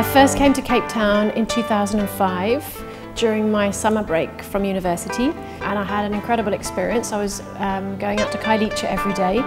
I first came to Cape Town in 2005 during my summer break from university, and I had an incredible experience. I was going out to Kailicha every day.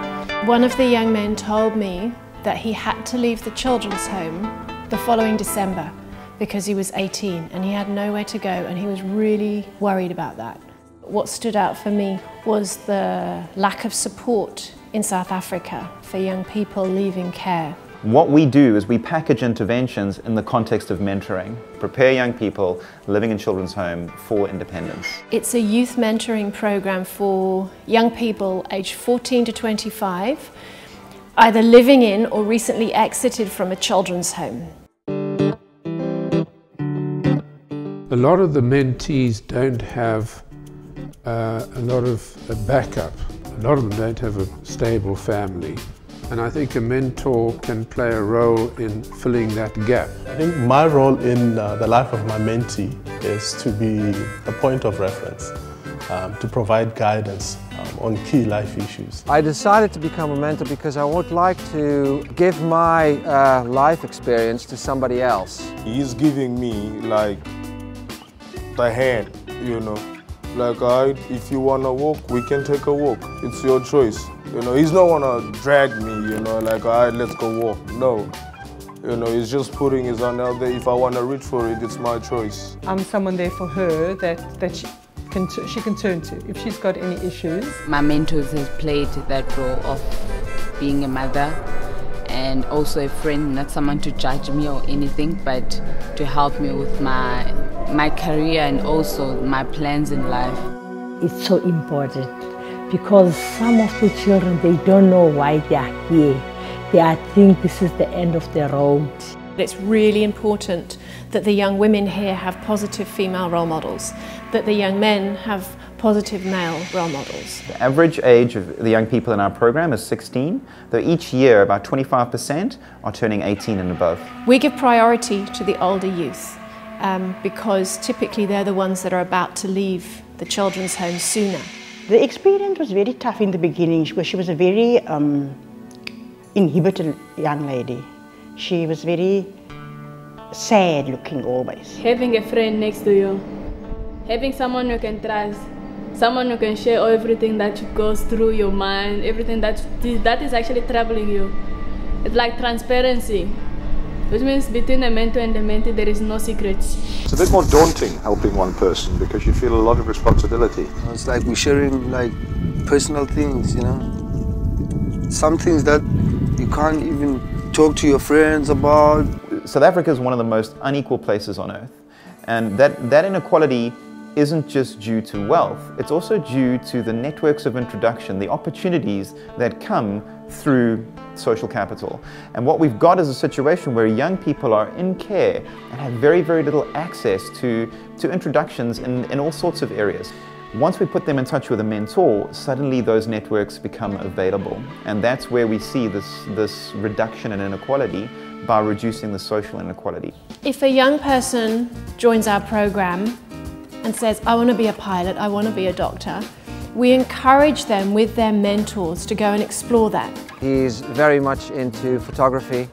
One of the young men told me that he had to leave the children's home the following December because he was 18 and he had nowhere to go, and he was really worried about that. What stood out for me was the lack of support in South Africa for young people leaving care. What we do is we package interventions in the context of mentoring, prepare young people living in children's homes for independence. It's a youth mentoring program for young people aged 14 to 25, either living in or recently exited from a children's home. A lot of the mentees don't have a lot of backup. A lot of them don't have a stable family. And I think a mentor can play a role in filling that gap. I think my role in the life of my mentee is to be a point of reference, to provide guidance on key life issues. I decided to become a mentor because I would like to give my life experience to somebody else. He's giving me like the hand, you know. Like, if you want to walk, we can take a walk. It's your choice. You know, he's not gonna drag me, you know, like, all right, let's go walk. No. You know, he's just putting his hand out there. If I want to reach for it, it's my choice. I'm someone there for her that she can turn to if she's got any issues. My mentors has played that role of being a mother and also a friend, not someone to judge me or anything, but to help me with my career and also my plans in life. It's so important because some of the children, they don't know why they are here. They think this is the end of the road. It's really important that the young women here have positive female role models, that the young men have positive male role models. The average age of the young people in our program is 16, though each year about 25% are turning 18 and above. We give priority to the older youth because typically they're the ones that are about to leave the children's home sooner. The experience was very tough in the beginning because she was a very inhibited young lady. She was very sad looking always. Having a friend next to you, having someone you can trust, someone who can share everything that goes through your mind, everything that is actually troubling you. It's like transparency, which means between the mentor and the mentee there is no secrets. It's a bit more daunting helping one person because you feel a lot of responsibility. It's like we're sharing like personal things, you know. Some things that you can't even talk to your friends about. South Africa is one of the most unequal places on earth, and that inequality isn't just due to wealth, it's also due to the networks of introduction, the opportunities that come through social capital. And what we've got is a situation where young people are in care and have very, very little access to introductions in all sorts of areas. Once we put them in touch with a mentor, suddenly those networks become available. And that's where we see this reduction in inequality by reducing the social inequality. If a young person joins our program and says, I want to be a pilot, I want to be a doctor, we encourage them with their mentors to go and explore that. He's very much into photography,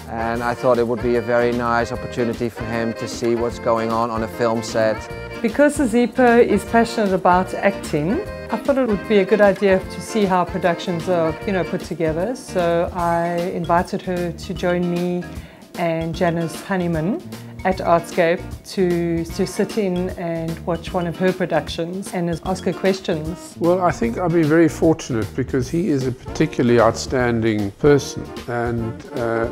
and I thought it would be a very nice opportunity for him to see what's going on a film set. Because Zipa is passionate about acting, I thought it would be a good idea to see how productions are, put together. So I invited her to join me and Janice Honeyman at Artscape to sit in and watch one of her productions and ask her questions. Well, I think I've been very fortunate because he is a particularly outstanding person, and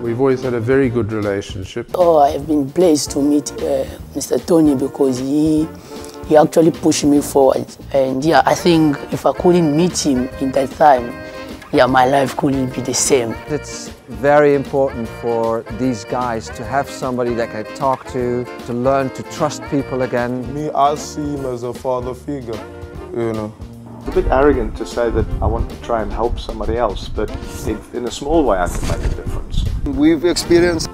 we've always had a very good relationship. Oh, I've been blessed to meet Mr. Tony because he actually pushed me forward. And yeah, I think if I couldn't meet him in that time, yeah, my life couldn't be the same. It's very important for these guys to have somebody that can talk to learn to trust people again. Me, I see him as a father figure, you know. It's a bit arrogant to say that I want to try and help somebody else, but in a small way I can make a difference. We've experienced,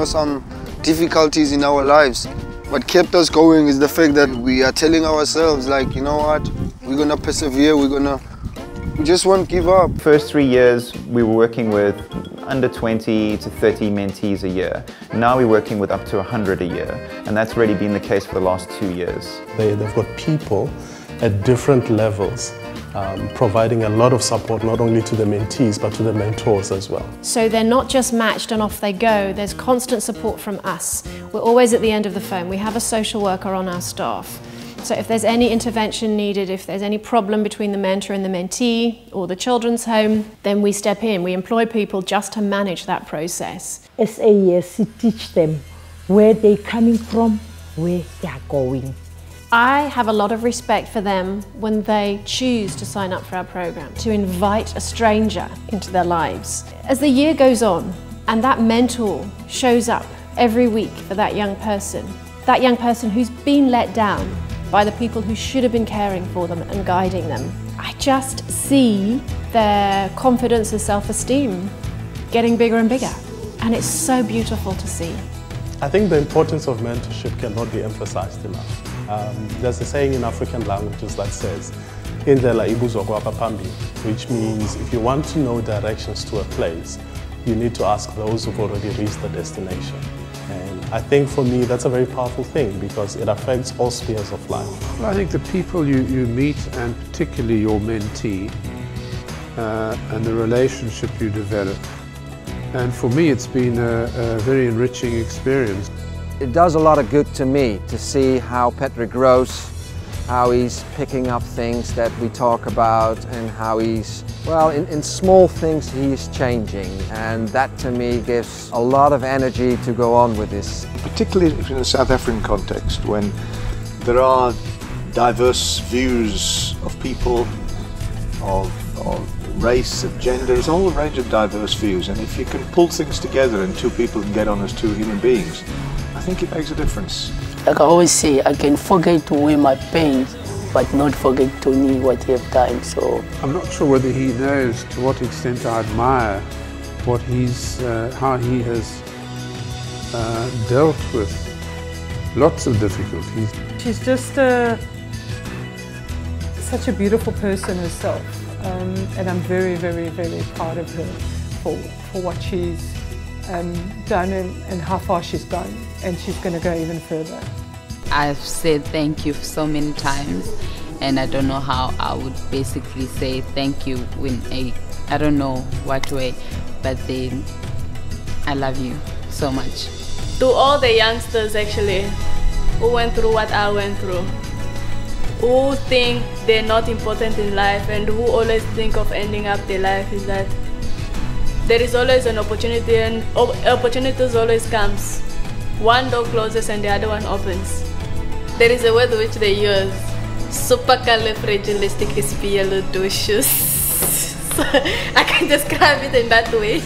some difficulties in our lives. What kept us going is the fact that we are telling ourselves, like, you know what, we're gonna persevere, we just won't give up. First 3 years we were working with under 20 to 30 mentees a year. Now we're working with up to 100 a year, and that's really been the case for the last 2 years. They've got people at different levels providing a lot of support not only to the mentees but to the mentors as well. So they're not just matched and off they go, there's constant support from us. We're always at the end of the phone. We have a social worker on our staff. So if there's any intervention needed, if there's any problem between the mentor and the mentee or the children's home, then we step in. We employ people just to manage that process. SAS teach them where they're coming from, where they are going. I have a lot of respect for them when they choose to sign up for our program, to invite a stranger into their lives. As the year goes on and that mentor shows up every week for that young person who's been let down by the people who should have been caring for them and guiding them, I just see their confidence and self-esteem getting bigger and bigger. And it's so beautiful to see. I think the importance of mentorship cannot be emphasized enough. There's a saying in African languages that says, "Indlela ibuzwa kwabaphambili," which means if you want to know directions to a place, you need to ask those who've already reached the destination. And I think for me that's a very powerful thing because it affects all spheres of life. Well, I think the people you meet, and particularly your mentee, and the relationship you develop. And for me it's been a very enriching experience. It does a lot of good to me to see how Patrick grows, how he's picking up things that we talk about and how he's, well, in small things he's changing, and that to me gives a lot of energy to go on with this. Particularly in the South African context, when there are diverse views of people, of race, of gender, there's a whole range of diverse views, and if you can pull things together and two people can get on as two human beings, I think it makes a difference. Like I always say, I can forget to wear my pains, but not forget Tony what he have done. So I'm not sure whether he knows to what extent I admire what how he has dealt with lots of difficulties. She's just such a beautiful person herself, and I'm very, very, very proud of her for what she's done and how far she's gone, and she's going to go even further. I've said thank you so many times, and I don't know how I would basically say thank you in I don't know what way, but then I love you so much. To all the youngsters actually who went through what I went through, who think they're not important in life and who always think of ending up their life, is that there is always an opportunity, and opportunities always comes. One door closes and the other one opens. There is a word which they use, supercalifragilisticexpialidocious. I can describe it in that way.